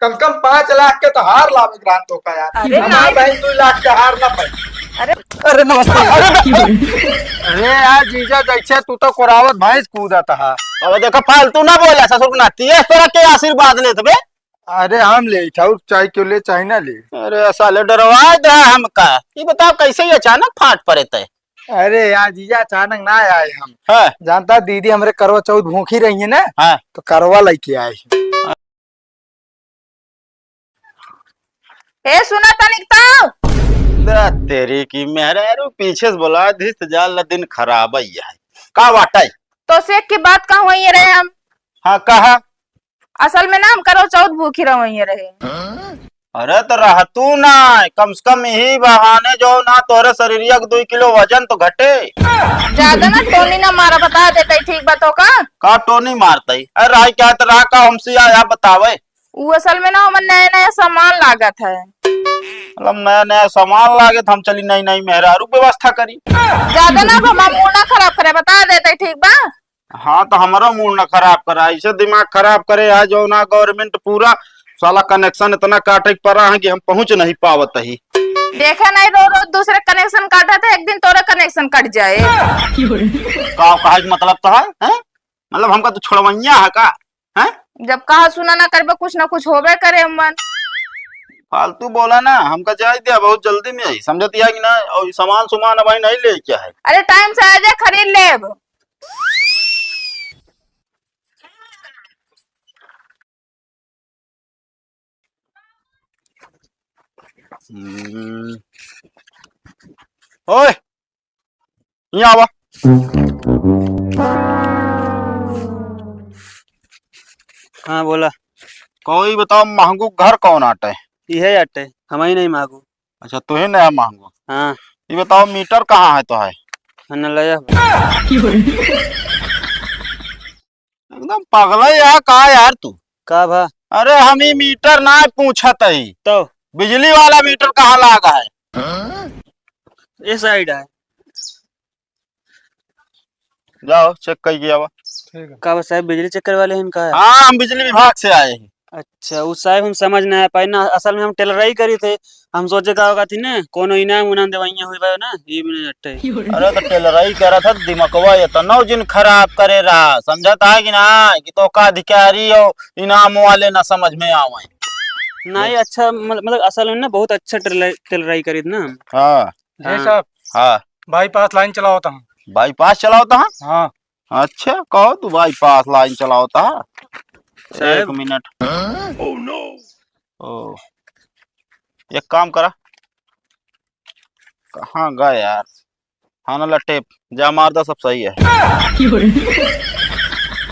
कम से कम 5 लाख के तो हार लावे ग्रांतो का यार। अरे हमारा नहीं। बहन 2 लाख के हार ना पाई। अरे अरे नमस्ते। अरे यार जीजा जैसे तू तो कोरावत भैंस कूदा था। अब देखो फालतू ना बोला ससुर ना तीस तोरा के आशीर्वाद लेत बे। अरे हम ले था चाय क्यों ले चाहे ना ले। अरे साले डरवा दे हमका। ये बताओ कैसे ही अचानक फाट पड़े तय। अरे यार जीजा अचानक ना आए हम। हाँ जानता दीदी हमरे करवा चौथ भूखी रही है ना, हाँ तो करवा लेके आए। ए सुना तनिक तेरी की मेहरारू पीछे से बोला धिस जाल दिन खराब है का वाटाई। तो से की बात कहाँ हुई रहे हम। हाँ कहा। असल में ना हम करो चौथ भूखी रही रहे। अरे तो रह तू ना कम से कम यही बहाने जो ना तोरे शरीरिया 2 किलो वजन तो घटे। ज्यादा ना टोनी ना मारा बता देते ठीक बातों का टोनी मारता अरे राय क्या तरह का हमसे आया बतावे। वो असल में ना हम नया नया सामान लागत है। मतलब नया नया सामान लागे तो हम चली नई नई मेहरारू व्यवस्था करी। ज्यादा ना हमारा मूड ना खराब करे बता देते ठीक बा। हाँ तो हमारा मूड न खराब करा ऐसे दिमाग खराब करे है जो ना गवर्नमेंट पूरा साला कनेक्शन इतना काटे पड़ा है कि हम पहुंच नहीं पावत ही। देखा नहीं रोज रोज दूसरे कनेक्शन काटा था एक दिन तोरा कनेक्शन कट जाए। का कहा मतलब तो है? मतलब हमका तो छोड़वैया है का है? जब कहा सुना ना करबे कुछ ना कुछ होबे करे मन। फालतू बोला ना हमका जाए दिया बहुत जल्दी में आई समझती है कि ना और सामान सुमान भाई नहीं ले क्या है। अरे टाइम से आ जाए खरीद ले अब। ओए यहाँ आवा। हाँ बोला। कोई बताओ महंगू घर कौन आटा है? ये अट्टे हम ही नहीं मांगू। अच्छा तू ही नया महंगू। हाँ ये बताओ मीटर कहाँ है तो है? नलया एकदम पगला यार का यार तू। का भा अरे हम ही मीटर ना पूछत ही तो बिजली वाला मीटर कहाँ लगा है? ये साइड है। जाओ चेक कर गया वा। का साहब बिजली चक्कर वाले हैं इनका है। हाँ हम बिजली विभाग से आए हैं। अच्छा उस साहब हम समझ ना आ पाए ना असल में हम टेलराई करी थे। हम सोचे का होगा थी ना कोनो इनाम उनाम दवाइयाँ हुई भाई ना ये भी अट्टे। अरे तो टेलराई कह रहा था दिमागवा ये तो नौ जिन खराब करे रहा समझता है कि ना कि तो का अधिकारी और इनाम वाले ना समझ में आवे। नहीं अच्छा मतलब असल में ना बहुत अच्छा टेलराई करी थी ना हम। हाँ ये साहब हाँ बाईपास लाइन चलाओ था। बाईपास चलाओता है। हाँ अच्छा कहो तू बाईपास लाइन चलाओता है। एक साहब मिनट। ओ एक काम करा कहाँ गए यार। हाँ ना लट्टे जा मार दो सब सही है।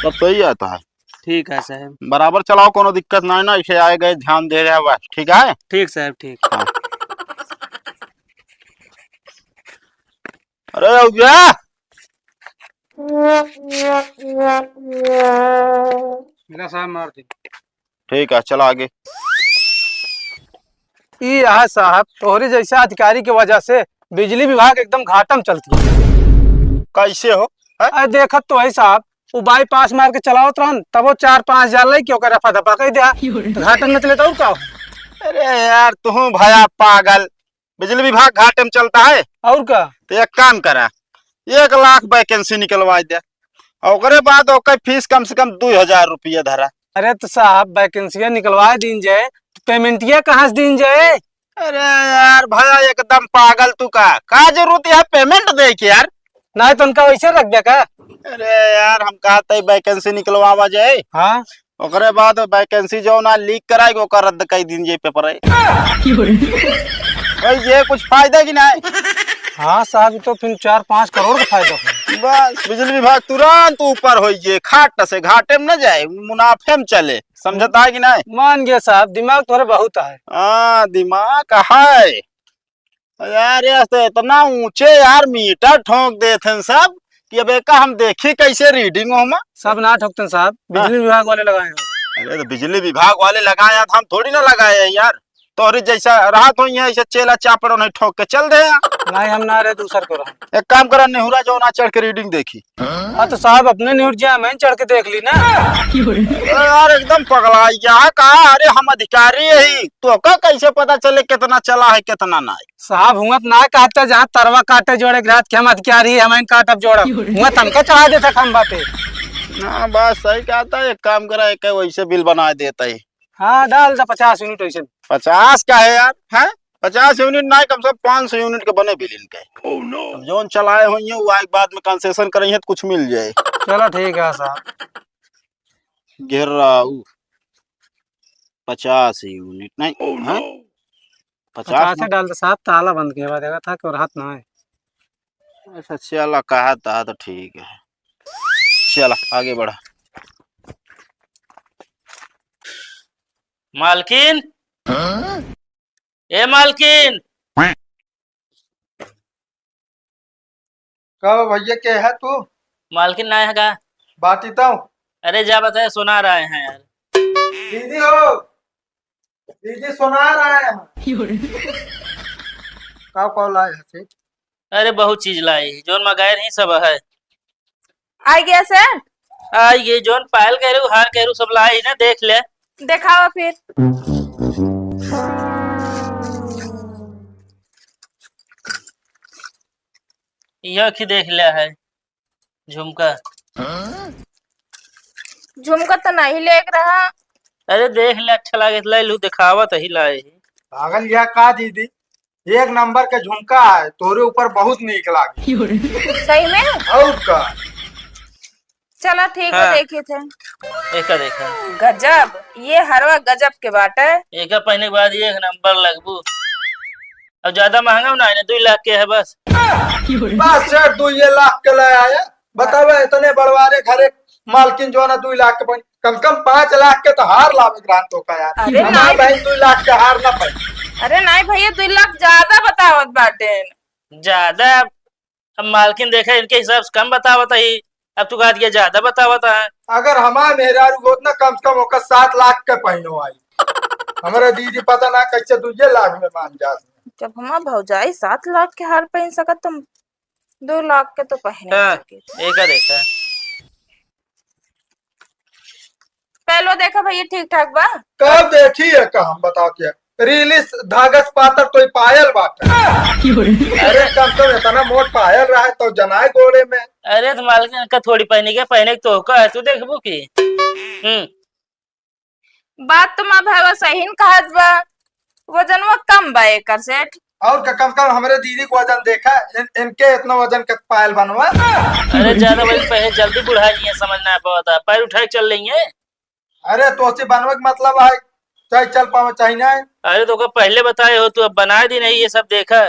सब सही है तो है ठीक है साहब। बराबर चलाओ कोनो दिक्कत ना है ना इसे आए गए ध्यान दे रहे हैं बस ठीक है। ठीक साहब ठीक। हाँ। अरे भैया मेरा साहब मार दी। ठीक है चला आगे। ये है साहब तोहरे जैसे अधिकारी की वजह से बिजली विभाग एकदम घाटम चलती है। कैसे हो है? अरे देखत तो है साहब वो बाईपास मार के चलाओ रहन तब वो 4-5 हजार ले क्यों कर रफा दफा कह दिया तो घाटम न चले तो और क्या हो? अरे यार तू भया पागल बिजली विभाग घाटे में चलता है। और क्या तो एक काम करा 1 लाख वैकेंसी निकलवा दे और बाद ओकर फीस कम से कम 2000 रुपया धरा। अरे तो साहब वैकेंसियां निकलवा दीन जाए तो पेमेंटिया कहाँ से दीन जाए? अरे यार भैया एकदम पागल तू का जरूरत है पेमेंट दे के यार। ना तो उनका वैसे रख दिया का। अरे यार हम कहते वैकेंसी निकलवावा जाए हाँ ओकरे बाद वैकेंसी जो ना लीक कराएगी ओकर रद्द कर दिन जे पेपर है। भाई ये कुछ फायदा की नहीं। हाँ साहब तो फिर 4-5 करोड़ का फायदा हो। बस बिजली विभाग तुरंत ऊपर हो जे खाट से घाटे में न जाए मुनाफे में चले समझता है कि नहीं। मान गया साहब दिमाग थोड़ा बहुत है। हाँ दिमाग है यार ये तो इतना ऊंचे यार मीटर ठोक देते सब कि अब एक हम देखी कैसे रीडिंग हो में। सब ना ठोकते साहब बिजली विभाग वाले लगाए हैं। अरे तो बिजली विभाग वाले लगाए हम थोड़ी ना लगाए हैं यार तोहरी जैसा राहत हो ऐसे चेला चापड़ नहीं ठोक के चल दे। नहीं हम ना रहे दूसर को रहा। एक काम करा, नेहुरा जो ना चढ़ के रीडिंग देखी। हाँ तो साहब अपने न्यूज जिया मैं चढ़ के देख ली ना। अरे यार एकदम पगला यहाँ कहा, अरे हम अधिकारी यही तो का कैसे पता चले कितना चला है कितना नहीं। साहब हुआ ना कहता जहाँ तरवा काटे जोड़े रात के हम अधिकारी हमें काटब जोड़ा हुआ तमका चढ़ा देता खंबा पे। ना बस सही कहता है, एक काम करा एक वैसे बिल बना देता है। हाँ डाल दा 50 यूनिट वैसे। 50 का है यार, है 50 यूनिट नहीं कम से कम 500 यूनिट के बने बिल इनके। अब जोन चलाए हुई वो एक बाद में कंसेशन करेंगे तो कुछ मिल जाए। चलो ठीक है साहब। घेर रहा हूँ 50 यूनिट नहीं, हाँ 50 50 डाल दे साहब, ताला बंद किया देगा था कि रात ना है। अच्छा चला कहा था तो ठीक है, चला आगे बढ़ा। मालकिन, ए मालकिन, कहो भैया के है तू? मालकिन ना है का? बाटीता हूँ। अरे जा बताए सुना रहे हैं यार। दीदी हो, दीदी सुना रहा है हम। का कॉल आया है? अरे बहुत चीज लाई जोन मंगाए नहीं सब है। आ गया सर। आई ये जोन पायल कह रहे हार कह रहे सब लाई ना, देख ले। दिखाओ फिर। यह की देख लिया है झुमका। झुमका तो नहीं लेक रहा। अरे देख ले अच्छा लगे तो ले लू, दिखावत ही लाए। पागल यह का दीदी, एक नंबर का झुमका है, तोरे ऊपर बहुत नीक लागे। सही में? और का चलो ठीक है, हाँ। देखे थे। एक देखा गजब, ये हरवा गजब के बाट है। एक पहने के बाद एक नंबर लगबू। अब ज्यादा महंगा ना है, 2 लाख के है बस। बस सर 2 लाख के ले आया। बताओ इतने बड़वारे घरे मालकिन जो है ना 2 लाख के पाई, कम से कम 5 लाख के तो हार लावे ग्रांटों का यार। अरे हमारा नहीं। बहन 2 लाख के हार ना पाई। अरे नहीं भैया, 2 लाख ज्यादा बतावत बाटे। ज्यादा अब मालकिन देखा इनके हिसाब से कम बतावत ही, अब तू कहा दिया ज्यादा बतावत है। अगर हमारा मेहरारू होत ना कम से कम ओकर 7 लाख के पहनो आई। हमारा दीदी पता ना कैसे 2 लाख में मान जात। जब हमारा भौजाई 7 लाख के हार पहन सकत, तुम 2 लाख के तो पहने हाँ, सके। एक देखा पहलो देखा भैया ठीक ठाक बा। कब देखी है का हम बताओ क्या रिलीज धागस पातर तो पायल बात। अरे कम से कम इतना मोट पायल रहा है तो जनाए गोड़े में। अरे तो मालकिन का थोड़ी पहने के पहने के तो का है, तू देखबू की। बात तो माँ भाई सही न कहत बा, वजनवा कम बा एकर सेठ। और का कम से कम हमारे दीदी को वजन देखा, इनके इतना वजन का पायल बनवा। अरे ज्यादा वजन पहले जल्दी बुढ़ा नहीं है, समझ ना पाता, पैर उठा के चल रही है। अरे तो उससे बनवा का मतलब है चाहे चल पाओ चाहे ना। अरे तो पहले बताए हो, तू अब बना दी नहीं ये सब देखा।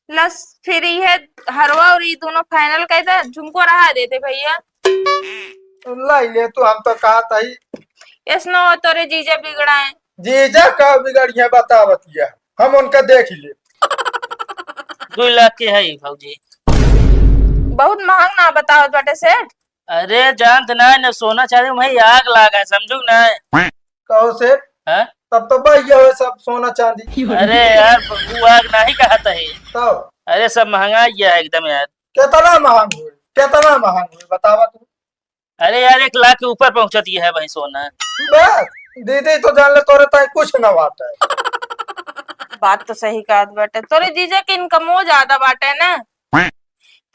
लस फिर ये हरवा और ये दोनों फाइनल कहता झुमको रहा देते भैया। लाई ले तो हम तो कहा था ही इसनो तोरे जीजा बिगड़ा है। जीजा का बिगड़िया बतावतिया, हम उनका देख ले। 2 लाख के है भाजी। बहुत महंग ना बताओ बाटे सेठ। अरे जानत ना न सोना चांदी में आग लागा है, समझू ना। कहो से हाँ? तब तो भैया है सब सोना चांदी। अरे यार वो आग नहीं कहता है। तो अरे सब महंगा गया है एकदम यार। कितना महंग हुए, कितना महंग हुए बतावा तू। अरे यार 1 लाख के ऊपर पहुंचती है भाई सोना। बस दीदी तो जान ले तोरे ताई कुछ न बात है। बात तो सही कहत बाटे, तोरे जीजा की इनकमो ज्यादा बाटे ना,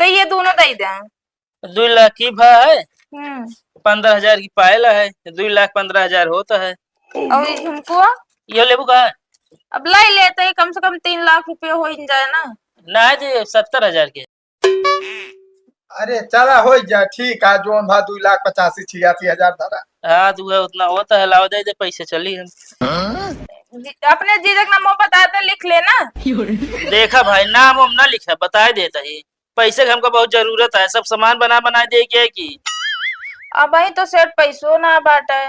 तो ये दोनों दे दे। 2 लाख की भाई, 15,000 की पायल है, 2 लाख 15,000 होता है। और ये झुमको ये लेबू का अब लाई लेते ही कम से कम 3 लाख रुपए हो ही जाए ना। ना जी 70,000 के। अरे चला हो जा ठीक है, जो 2,85,86,86,000 धरा। हाँ तू है उतना होता है, लाओ दे पैसे चली हम। अपने जीजा का नाम बताते लिख लेना। देखा भाई नाम हम ना लिखा, बता देता ही पैसे का हमको बहुत जरूरत है, सब सामान बना दे के की। अब भाई तो सेठ पैसों ना बाटे।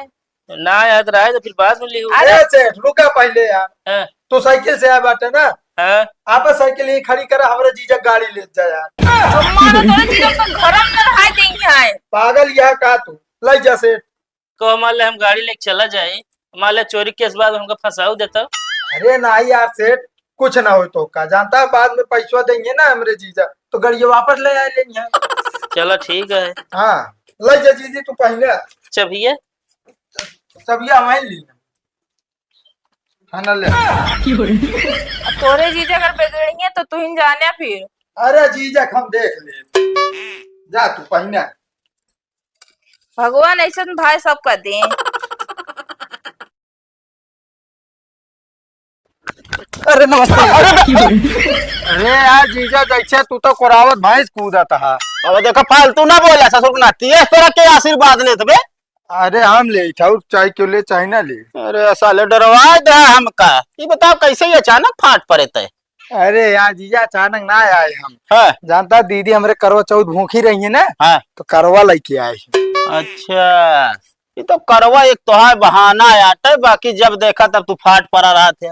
ना याद रहा है तो फिर बाद में लिखू। अरे सेठ रुका पहले यार, हाँ, तो साइकिल से आया बाटे ना, हाँ। आप साइकिल ही खड़ी करा, हमारे जीजा गाड़ी ले जा यार। मारो तोरे जीजा तो घर में रहा देंगे है। पागल यह का तू ले जा सेठ। को मान ले हम गाड़ी लेके चला जाए, मान ले चोरी केस बाद हमको फंसाऊ देता। अरे नहीं यार सेठ, कुछ ना हो तो का जानता है, बाद में पैसा देंगे ना हमरे जीजा तो गाड़िया वापस ले आए लेंगे। चलो ठीक है। हाँ ले जा जीजी तू पहले चलिए सब ये हमारे लिए है ना ले। अब तोरे जीजा अगर बिगड़ेंगे तो तू ही जाने फिर। अरे जीजा हम देख ले, जा तू पहले। भगवान ऐसा भाई सब कर दे। अरे नमस्ते। अरे यार जीजा जैसे तू तो कोरावत भैंस कूदा था। अब देखो फालतू ना बोला ससुर को नाती है, इस तरह के आशीर्वाद लेते बे। अरे हम ले था चाय क्यों ले, चाय ना ले। अरे साले डरवा दे हमका। ये बताओ कैसे ये अचानक फाट पड़े थे? अरे यार जीजा अचानक ना आए हम। हाँ जानता दीदी हमारे करवा चौथ भूखी रही है ना, हाँ। तो करवा लेके आए। अच्छा ये तो करवा एक तो है बहाना आया, बाकी जब देखा तब तू फाट पड़ा रहा थे।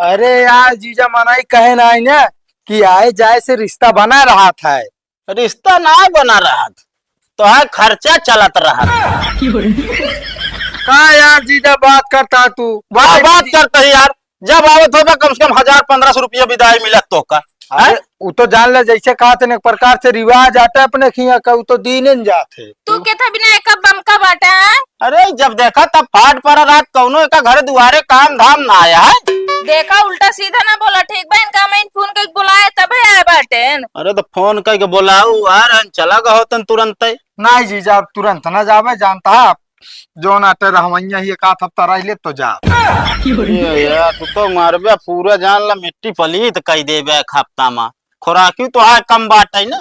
अरे यार जीजा मनाई कहे ना आई ना कि आए जाए से रिश्ता बना रहा था। रिश्ता ना बना रहा तो है खर्चा चलत रहा। कहा यार जीजा बात करता तू बात करते ही यार, जब आवत होगा कम से कम 1000-1500 रुपया विदाई मिलत तो का। अरे वो तो जान ले जैसे कहा थे एक प्रकार से रिवाज आता है अपने खिया का, वो तो दीने न जाते। तू के था बिना एक बम का बाटा है। अरे जब देखा तब फाट पड़ा रात कौनो का घर दुआरे काम धाम ना आया है। देखा उल्टा सीधा ना बोला, ठीक बा इनका मैं फोन करके बुलाए तब आए बाटे। अरे तो फोन करके बोलाऊ यार, हम चला गए होतन तुरंत ही। नहीं जीजा तुरंत ना जावे, जानता है जो नाटे रहवैया ही एक आध हफ्ता रह ले तो जा। ये यार तू तो मारबे पूरा जान ला मिट्टी पलीत कह देबे एक हफ्ता में। खुराकी तो है कम बात है ना।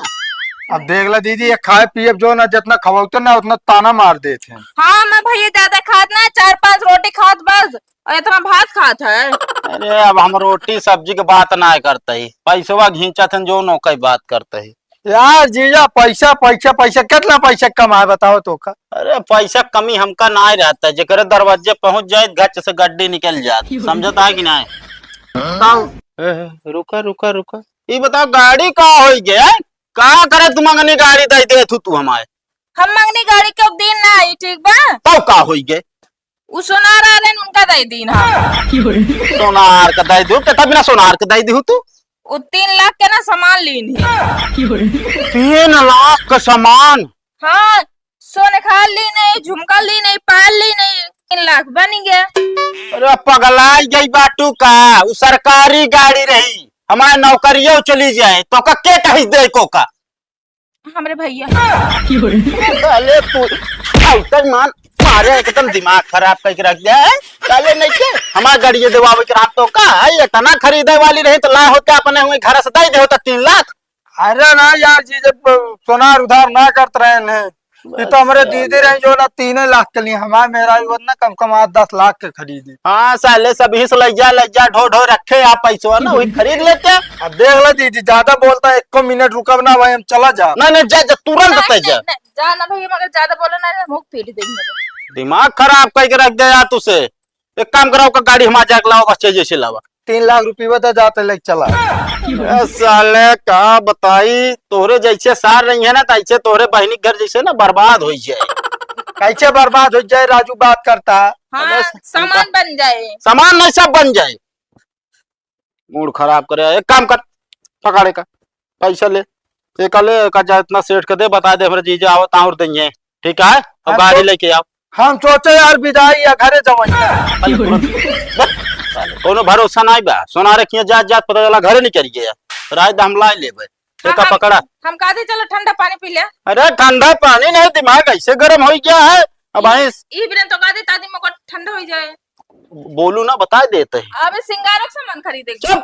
अब देख ला दीदी, ये खाए पिए जो ना जितना खवाते ना उतना ताना मार देते हैं। हाँ मैं भैया ज्यादा खात ना, 4-5 रोटी खात बस, और इतना भात खात है। अरे अब हम रोटी सब्जी के बात ना करते ही, पैसवा घींचा थन जो नौका बात करते ही। यार जीजा पैसा पैसा पैसा कितना पैसा कमाए बताओ तो का। अरे पैसा कमी हमका ना ही रहता है, जेकर दरवाजे पहुंच जाए गच से गड्डी निकल जाती, समझता है कि नहीं? रुका रुका रुका, ये बताओ गाड़ी कहाँ हो गया? कहाँ करे तुम अंगनी गाड़ी दे तू हमारे? हम मंगनी गाड़ी के दिन ना आई, ठीक बा? तब का हो गए? उ सोनार आ रहे उनका दे दिन। हाँ सोनार का दे दू, कितना बिना सोनार का दे दी तू? वो 3 लाख के ना सामान लीन है। 3 लाख का सामान? हाँ सोने खाल ली नहीं, झुमका ली नहीं, पाल ली नहीं, 3 लाख बन गया। अरे पगलाई गई बाटू का, वो सरकारी गाड़ी रही, हमारे नौकरियों चली जाए तो का के कही दे को का? हमारे भैया अरे तू मान मारे एकदम दिमाग खराब करके रख दिया है। काले नहीं के हमार गाड़ी देवावे के रात तो का है, इतना खरीदे वाली रही तो ला होते अपने हुए घर से दे होता 3 लाख। अरे ना यार जी, जब सोनार उधार ना करते रहे ने, ये तो हमारे दीदी रहे जो ना 3 लाख के लिए, हमारे मेरा ना कम कम 8-10 लाख के खरीदी। हाँ साले सभी से लज्जा ढो ढो रखे आप पैसा ना वही खरीद लेते। अब देख लो दीदी, ज्यादा बोलता है, 1 मिनट रुकब ना भाई हम चला जा। नहीं जा तुरंत जा जा ना भैया, मगर ज्यादा बोलो ना, मुख पीट देंगे। दिमाग खराब करके रख दे यार तुसे। एक काम कराओ का गाड़ी हमारे जाके लाओ, बस जैसे लावा। 3 लाख रुपये बता जाते लेके चला। साले का बताई, तोरे जैसे सार रही है ना तैसे तोरे बहनी घर जैसे ना बर्बाद हो जाए। कैसे बर्बाद हो जाए राजू बात करता है। हाँ सामान बन जाए, सामान नहीं सब बन जाए। मूड खराब करे, एक काम कर पकड़े का पैसा ले, एक ले का जितना सेठ कर दे, बता दे मेरे जीजा आवत और देंगे, ठीक है? और गाड़ी लेके आओ। हम सोचे यार विदाई या घरे जवाई कोनो भरोसा नहीं बा, सोनारे किया जात जात पता चला घरे निकल गया, रात हम ला लेबे। एक पकड़ा, हम कहते चलो ठंडा पानी पी ले। अरे ठंडा पानी नहीं, दिमाग ऐसे गर्म हो गया है। अब आई ई बिना तो कहते तादी मको ठंडा हो जाए। बोलू ना बता देते हैं। अब सिंगारक सामान खरीदे। चुप।